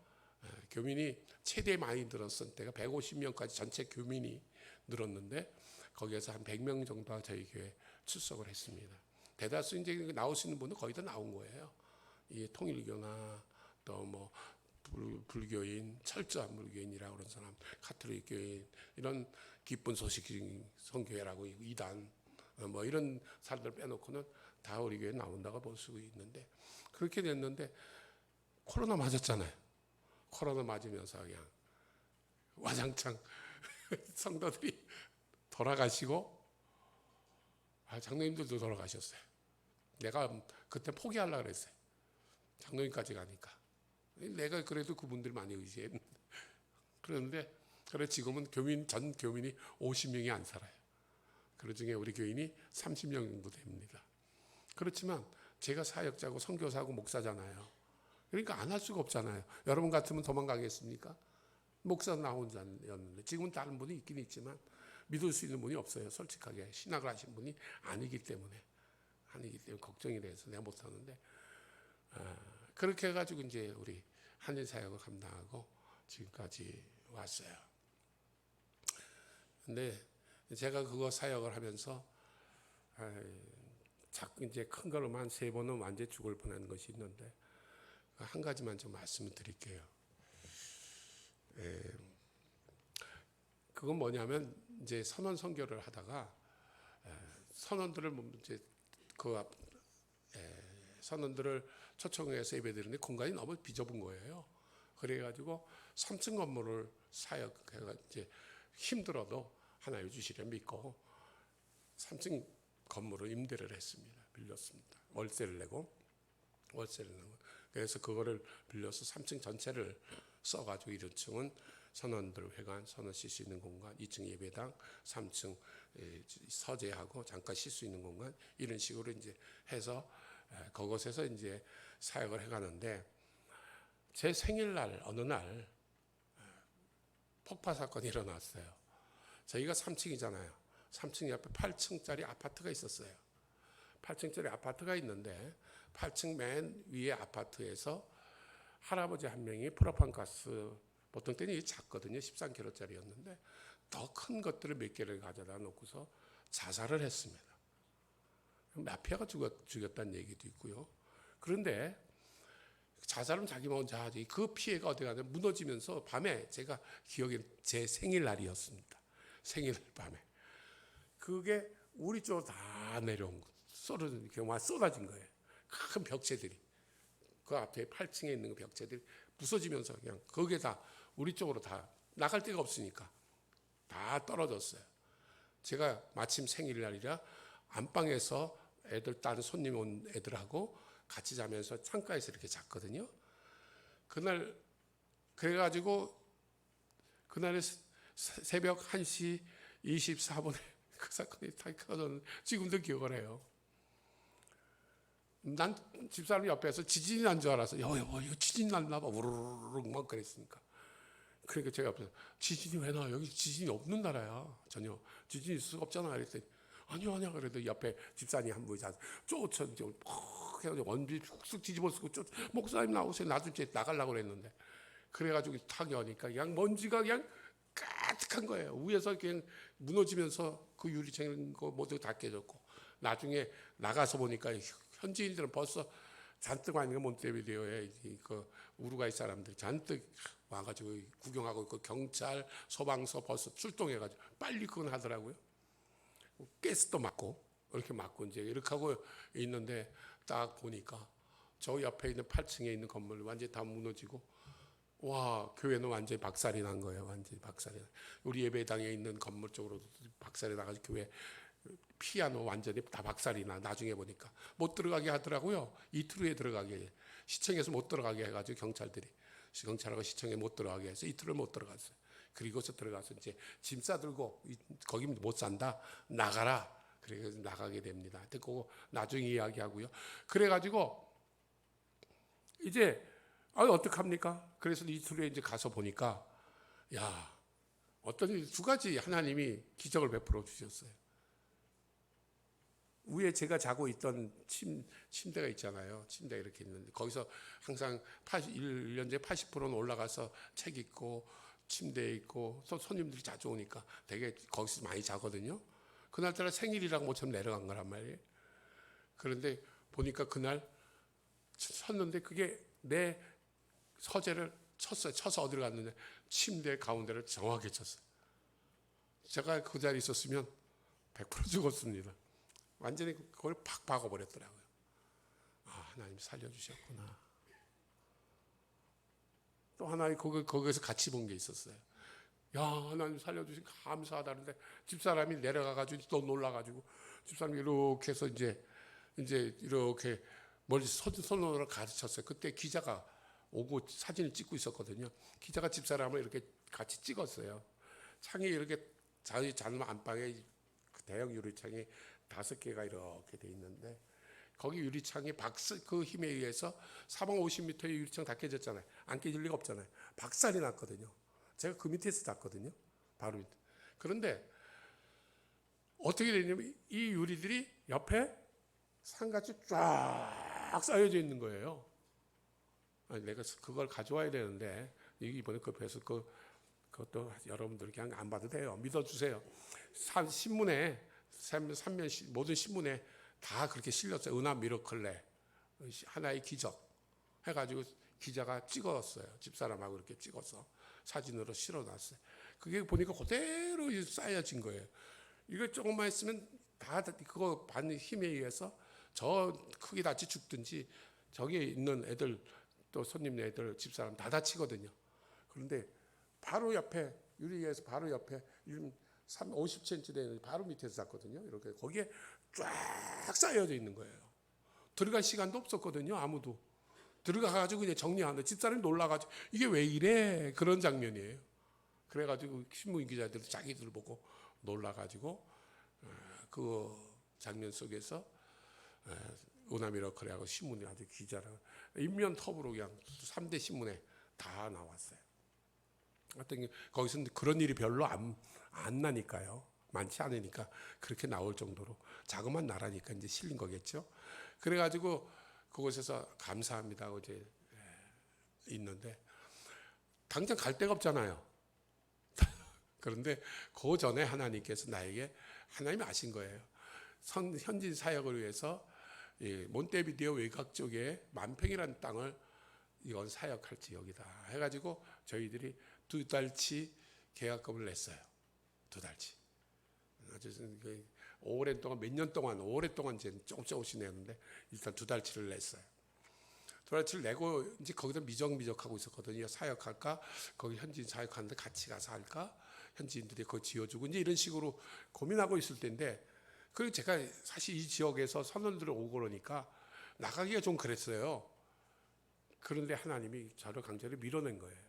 교민이 최대 많이 늘었을 때가 150명까지 전체 교민이 늘었는데 거기에서 한 100명 정도가 저희 교회 출석을 했습니다. 대다수 이제 나올 수 있는 분은 거의 다 나온 거예요. 이 통일교나 또 불교인, 철저한 불교인이라고 그런 사람, 가톨릭 교인, 이런 기쁜 소식 선교회라고 이단, 이런 사람들 빼놓고는 다 우리 교회에 나온다고 볼 수 있는데, 그렇게 됐는데, 코로나 맞았잖아요. 코로나 맞으면서 그냥 와장창 성도들이 돌아가시고, 장로님들도 돌아가셨어요. 내가 그때 포기하려고 그랬어요. 장로님까지 가니까. 내가 그래도 그분들 많이 의지했는데. 그런데, 그래 지금은 전 교민이 50명이 안 살아요. 그 중에 우리 교인이 30명 정도 됩니다. 그렇지만 제가 사역자고 선교사고 목사잖아요. 그러니까 안 할 수가 없잖아요. 여러분 같으면 도망가겠습니까? 목사 나 혼자였는데 지금은 다른 분이 있긴 있지만 믿을 수 있는 분이 없어요. 솔직하게 신학을 하신 분이 아니기 때문에 걱정이 돼서 내가 못하는데 그렇게 해가지고 이제 우리 한인 사역을 감당하고 지금까지 왔어요. 근데 제가 그거 사역을 하면서 자꾸 이제 큰 걸로만 3번은 완전 죽을 뻔한 것이 있는데 한 가지만 좀 말씀을 드릴게요. 그건 뭐냐면 이제 선언 선교를 하다가 선원들을 이제 선원들을 초청해서 예배드리는데 공간이 너무 비좁은 거예요. 그래가지고 3층 건물을 사역해가 이제 힘들어도 하나님 주시려 믿고 3층 건물을 임대를 했습니다. 빌렸습니다. 월세를 내고 그래서 그거를 빌려서 3층 전체를 써가지고 1층은 선원들 회관, 선원 쉴 수 있는 공간, 2층 예배당, 3층 서재하고 잠깐 쉴 수 있는 공간 이런 식으로 이제 해서 그곳에서 이제 사역을 해가는데 제 생일날 어느 날 폭파 사건이 일어났어요. 저희가 3층이잖아요. 3층 옆에 8층짜리 아파트가 있었어요. 8층짜리 아파트가 있는데 8층 맨 위에 아파트에서 할아버지 한 명이 프로판가스 보통 때는 이게 작거든요. 13kg짜리였는데 더 큰 것들을 몇 개를 가져다 놓고서 자살을 했습니다. 마피아가 죽였다는 얘기도 있고요. 그런데 자살은 자기 먼저 하지. 그 피해가 어디 가냐 무너지면서 밤에 제가 기억에 제 생일날이었습니다. 생일 밤에 그게 우리 쪽으로 다 내려온 거, 쏟아진 거예요. 큰 벽체들이 그 앞에 8층에 있는 그 벽체들이 부서지면서 그냥 거기에 다 우리 쪽으로 다 나갈 데가 없으니까 다 떨어졌어요. 제가 마침 생일날이라 안방에서 애들 다른 손님 온 애들하고 같이 자면서 창가에서 이렇게 잤거든요. 그날 그래가지고 그날에 새벽 1시 24분에 그 사건이 다 터졌는데 지금도 기억을 해요. 난 집사람 옆에서 지진이 난 줄 알았어. 이거 지진 났나 봐. 우르르르 막 그랬으니까. 그러니까 제가 옆에서 지진이 왜 나? 여기 지진이 없는 나라야. 전혀. 지진이 있을 수가 없잖아. 그랬더니 아니야. 그래도 옆에 집사님 한 분이 쫓아 해가지고 원비 쑥쑥 뒤집어 쓰고 목사님 나오세요. 나도 이제 나가려고 그랬는데 그래가지고 탁 여니까 그냥 먼지가 그냥 가득한 거예요. 위에서 그냥 무너지면서 그 유리창 모두 다 깨졌고 나중에 나가서 보니까 현지인들은 벌써 잔뜩 많이 몬테비데오에 그 우루과이 사람들이 잔뜩 와가지고 구경하고 있고 경찰, 소방서 벌써 출동해가지고 빨리 그건 하더라고요. 가스도 맞고 이렇게 맞고 이제 이렇게 하고 있는데 딱 보니까 저 옆에 있는 8층에 있는 건물 완전히 다 무너지고 와 교회는 완전히 박살이 난 거예요. 완전히 박살이 나. 우리 예배당에 있는 건물 쪽으로 박살이 나가지고 교회 피아노 완전히 다 박살이 나. 나중에 보니까 못 들어가게 하더라고요. 이틀 후에 들어가게 시청에서 못 들어가게 해가지고 경찰하고 시청에 못 들어가게 해서 이틀을 못 들어갔어요. 그리고서 들어가서 이제 짐 싸들고 거기 못 산다 나가라. 그래서 나가게 됩니다. 그거 나중에 이야기하고요. 그래가지고 이제 어떡합니까? 그래서 이틀 후에 이제 가서 보니까 야 어떤 두 가지 하나님이 기적을 베풀어 주셨어요. 위에 제가 자고 있던 침대가 있잖아요. 침대가 이렇게 있는데 거기서 항상 1년째 80%는 올라가서 책 읽고 침대에 있고 손님들이 자주 오니까 되게 거기서 많이 자거든요. 그날따라 생일이라고 모처럼 내려간 거란 말이에요. 그런데 보니까 그날 섰는데 그게 내 서재를 쳤어요. 쳐서 어디로 갔는데 침대 가운데를 정확히 쳤어요. 제가 그 자리에 있었으면 100% 죽었습니다. 완전히 그걸 팍 박아버렸더라고요. 아, 하나님 살려주셨구나. 또 하나 거기서 같이 본 게 있었어요. 야, 하나님 살려주신 감사하다는데 집사람이 내려가가지고 또 놀라가지고 집사람이 이렇게 해서 이제 이렇게 멀리 손으로 가르쳤어요. 그때 기자가 오고 사진을 찍고 있었거든요. 기자가 집사람을 이렇게 같이 찍었어요. 창이 이렇게 자기 자는 안방에 대형 유리창이 5개가 이렇게 돼 있는데 거기 유리창이 그 힘에 의해서 사방 50m의 유리창 다 깨졌잖아요. 안 깨질 리가 없잖아요. 박살이 났거든요. 제가 그 밑에서 잤거든요. 바로 밑에. 그런데 어떻게 되냐면 이 유리들이 옆에 산같이 쫙 쌓여져 있는 거예요. 아니, 내가 그걸 가져와야 되는데 이번에 급해서 그것도 여러분들 그냥 안 봐도 돼요. 믿어주세요. 신문에 삼면 모든 신문에 다 그렇게 실렸어요. 은하 미러클레 하나의 기적 해가지고 기자가 찍었어요. 집사람하고 이렇게 찍어서 사진으로 실어놨어요. 그게 보니까 그대로 쌓여진 거예요. 이거 조금만 있으면 다 그거 받는 힘에 의해서 저 크게 다치 죽든지 저기에 있는 애들 또 손님 애들 집사람 다 다치거든요. 그런데 바로 옆에 유리에서 바로 옆에 50cm 되는 바로 밑에서 잤거든요. 이렇게 거기에 쫙 쌓여져 있는 거예요. 들어갈 시간도 없었거든요. 아무도 들어가가지고 그냥 정리하는데 집사람이 놀라가지고 이게 왜 이래 그런 장면이에요. 그래가지고 신문 기자들도 자기들 보고 놀라가지고 그 장면 속에서 은하 미러클하고 신문에 아주 기자랑 인면 톱으로 그냥 3대 신문에 다 나왔어요. 하여튼 거기서는 그런 일이 별로 안 나니까요. 많지 않으니까 그렇게 나올 정도로 자그마한 나라니까 이제 실린 거겠죠. 그래가지고 그곳에서 감사합니다 하고 이제 있는데 당장 갈 데가 없잖아요. 그런데 그 전에 하나님께서 나에게 하나님이 아신 거예요. 현진 사역을 위해서 몬테비데오 외곽 쪽에 만평이라는 땅을 이건 사역할 지역이다 해가지고 저희들이 2달치 계약금을 냈어요. 2달치. 아주 오랜 동안 몇 년 동안 오랫동안 이제 조금씩 내는데 일단 2달치를 냈어요. 2달치를 내고 이제 거기서 미적미적하고 있었거든요. 사역할까? 거기 현지인 사역하는데 같이 가서 할까? 현지인들이 그거 지어주고 이제 이런 식으로 고민하고 있을 때인데 그리고 제가 사실 이 지역에서 선원들을 오고 그러니까 나가기가 좀 그랬어요. 그런데 하나님이 저를 강제로 밀어낸 거예요.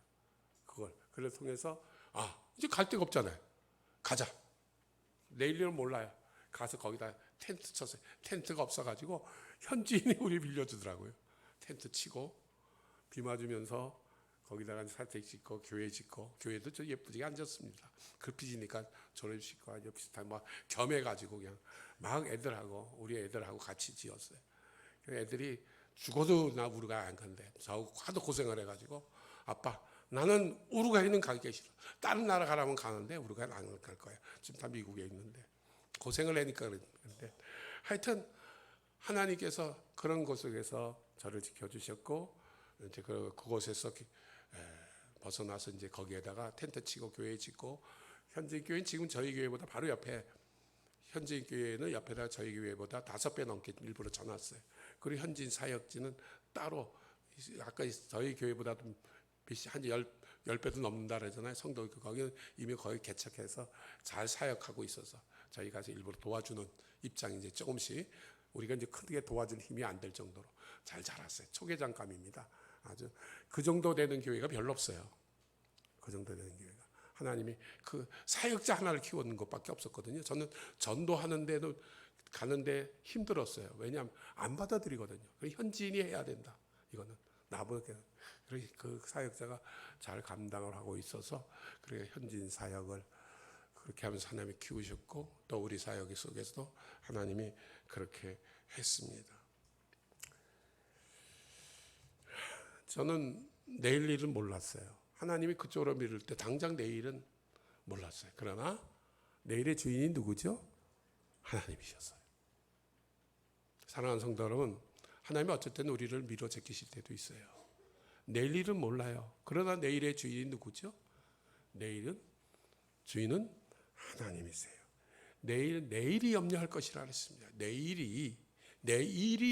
그걸 통해서 이제 갈 데가 없잖아요. 가자. 내일은 몰라요. 가서 거기다 텐트 쳤어요. 텐트가 없어가지고 현지인이 우리 빌려주더라고요. 텐트 치고 비 맞으면서 거기다가 사택 짓고 교회 짓고 교회도 좀 예쁘게 앉았습니다. 글피지니까 졸업식과 아주 비슷한 막 겸해가지고 그냥 막 애들하고 우리 애들하고 같이 지었어요. 애들이 죽어도 나 우루과이 안 간대. 저하고 하도 고생을 해가지고 아빠 나는 우루과이는 가기 싫어. 다른 나라 가라면 가는데 우루과이는 안 갈 거야. 지금 다 미국에 있는데 고생을 하니까 그런데 하여튼 하나님께서 그런 곳 속에서 저를 지켜주셨고 이제 그곳에서 벗어나서 이제 거기에다가 텐트 치고 교회 짓고 현지 교회는 지금 저희 교회보다 바로 옆에 현지 교회는 옆에다 저희 교회보다 5배 넘게 일부러 쳐놨어요. 그리고 현지인 사역지는 따로 아까 저희 교회보다 한 10배도 넘는다 그러잖아요. 성도 거기는 이미 거의 개척해서 잘 사역하고 있어서 저희 가서 일부러 도와주는 입장이 이제 조금씩 우리가 이제 크게 도와줄 힘이 안 될 정도로 잘 자랐어요. 초계장감입니다. 아주 그 정도 되는 교회가 별로 없어요. 그 정도 되는 교회가 하나님이 그 사역자 하나를 키우는 것밖에 없었거든요. 저는 전도하는데도 가는데 힘들었어요. 왜냐하면 안 받아들이거든요. 현지인이 해야 된다. 이거는 나보다 그 사역자가 잘 감당을 하고 있어서 그래 현지인 사역을 그렇게 하면서 하나님이 키우셨고 또 우리 사역 속에서도 하나님이 그렇게 했습니다. 저는 내일 일은 몰랐어요. 하나님이 그쪽으로 미룰 때 당장 내일은 몰랐어요. 그러나 내일의 주인이 누구죠? 하나님이셨어요. 사랑하는 성도 여러분, 하나님이 어쩔 때는 우리를 밀어 제끼실 때도 있어요. 내일 일은 몰라요. 그러나 내일의 주인이 누구죠? 주인은 하나님이세요. 내일이 염려할 것이라 그랬습니다. 내일이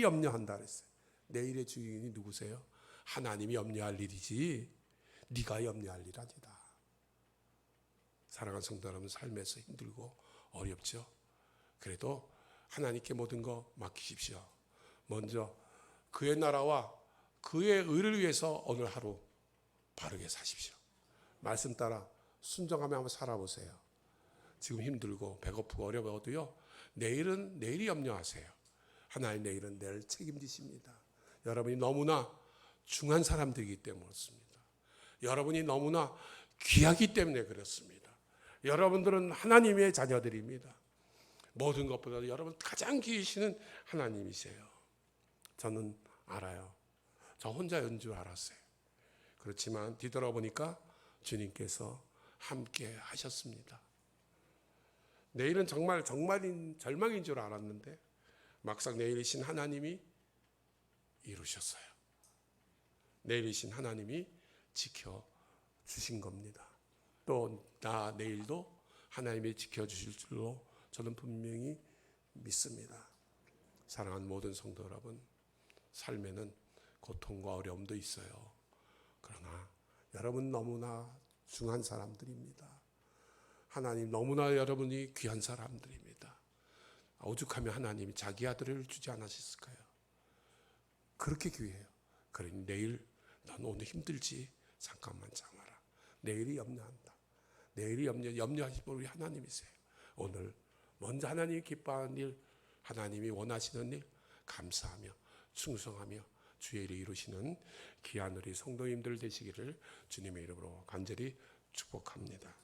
염려한다 그랬어요. 내일의 주인이 누구세요? 하나님이 염려할 일이지 네가 염려할 일 아니다. 사랑하는 성도 여러분, 삶에서 힘들고 어렵죠. 그래도 하나님께 모든 거 맡기십시오. 먼저 그의 나라와 그의 의를 위해서 오늘 하루 바르게 사십시오. 말씀 따라 순종하며 한번 살아보세요. 지금 힘들고 배고프고 어려워도요, 내일이 염려하세요. 하나님 내일은 내일 책임지십니다. 여러분이 너무나 중한 사람들이기 때문에 그렇습니다. 여러분이 너무나 귀하기 때문에 그렇습니다. 여러분들은 하나님의 자녀들입니다. 모든 것보다 여러분 가장 귀하시는 하나님이세요. 저는 알아요. 저 혼자인 줄 알았어요. 그렇지만 뒤돌아보니까 주님께서 함께 하셨습니다. 내일은 정말인 절망인 줄 알았는데 막상 내일이신 하나님이 이루셨어요. 내일이신 하나님이 지켜주신 겁니다. 또 나 내일도 하나님이 지켜주실 줄로 저는 분명히 믿습니다. 사랑하는 모든 성도 여러분, 삶에는 고통과 어려움도 있어요. 그러나 여러분 너무나 중요한 사람들입니다. 하나님 너무나 여러분이 귀한 사람들입니다. 오죽하면 하나님이 자기 아들을 주지 않으셨을까요? 그렇게 귀해요. 그러니 내일 넌 오늘 힘들지? 잠깐만 참아라. 내일이 염려한다. 내일이 염려하시는 우리 하나님이세요. 오늘 먼저 하나님이 기뻐하는 일, 하나님이 원하시는 일 감사하며 충성하며 주의 일을 이루시는 귀한 우리 성도님들 되시기를 주님의 이름으로 간절히 축복합니다.